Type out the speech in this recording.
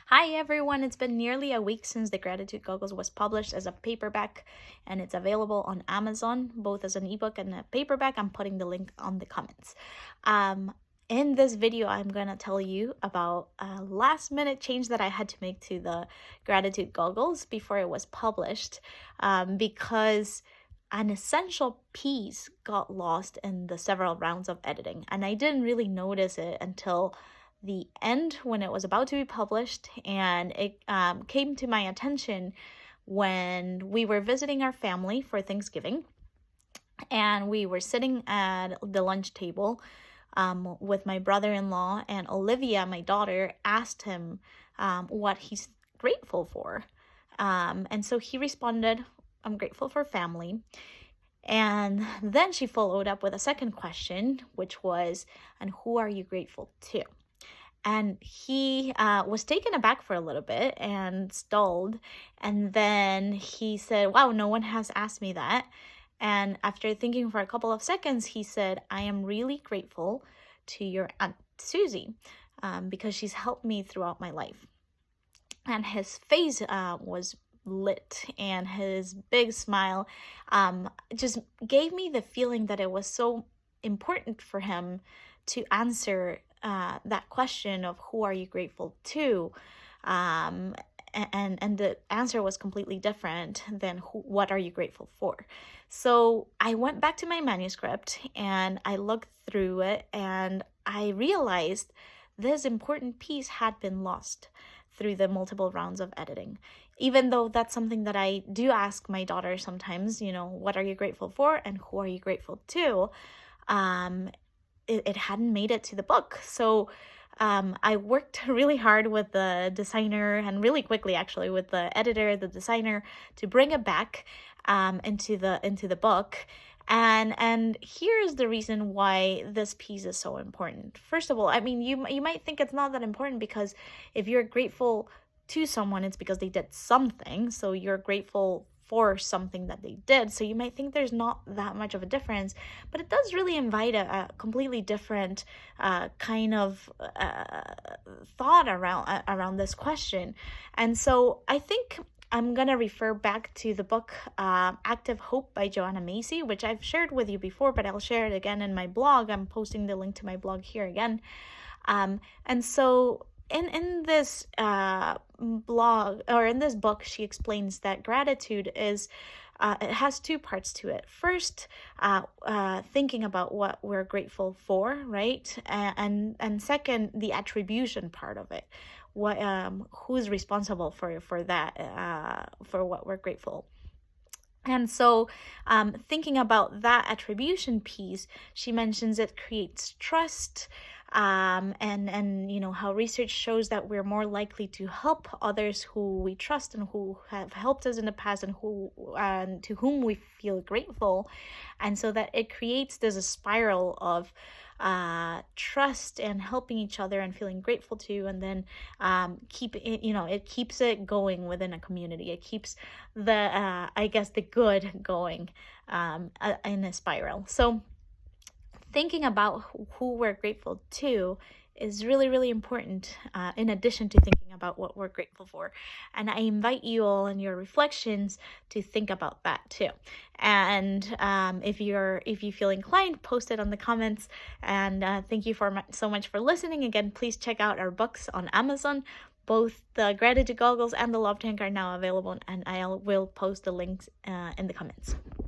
Hi everyone, it's been nearly a week since the Gratitude Goggles was published as a paperback and it's available on Amazon, both as an ebook and a paperback. I'm putting the link on the comments. In this video, I'm going to tell you about a last minute change that I had to make to the Gratitude Goggles before it was published because an essential piece got lost in the several rounds of editing, and I didn't really notice it until the end when it was about to be published, and it came to my attention when we were visiting our family for Thanksgiving, and we were sitting at the lunch table with my brother-in-law, and Olivia, my daughter, asked him what he's grateful for. And so he responded, "I'm grateful for family." And then she followed up with a second question, which was, "And who are you grateful to?" And he was taken aback for a little bit and stalled. And then he said, "Wow, no one has asked me that." And after thinking for a couple of seconds, he said, "I am really grateful to your Aunt Susie because she's helped me throughout my life." And his face was lit, and his big smile just gave me the feeling that it was so important for him to answer that question of who are you grateful to, um, and the answer was completely different than what are you grateful for. So I went back to my manuscript and I looked through it, and I realized this important piece had been lost through the multiple rounds of editing. Even though that's something that I do ask my daughter sometimes, what are you grateful for and who are you grateful to? Um, it hadn't made it to the book. So I worked really hard with the designer, and really quickly actually with the editor, the designer, to bring it back into the book. And here's the reason why this piece is so important. First of all, I mean, you might think it's not that important, because if you're grateful to someone, it's because they did something. So you're grateful for something that they did. So you might think there's not that much of a difference, but it does really invite a completely different kind of thought around this question. And so I think I'm going to refer back to the book Active Hope by Joanna Macy, which I've shared with you before, but I'll share it again in my blog. I'm posting the link to my blog here again. And so in this blog, or in this book, she explains that gratitude is it has two parts to it. First, thinking about what we're grateful for, right? And second, the attribution part of it. What who's responsible for that, for what we're grateful. And so thinking about that attribution piece, she mentions it creates trust, and how research shows that we're more likely to help others who we trust and who have helped us in the past, and to whom we feel grateful. And so that it creates this a spiral of trust and helping each other and feeling grateful to, and then it keeps it going within a community. It keeps the the good going in a spiral. So thinking about who we're grateful to is really, really important, in addition to thinking about what we're grateful for. And I invite you all in your reflections to think about that too. And if you feel inclined, post it on the comments. And thank you so much for listening. Again, please check out our books on Amazon. Both the Gratitude Goggles and the Love Tank are now available, and I will post the links in the comments.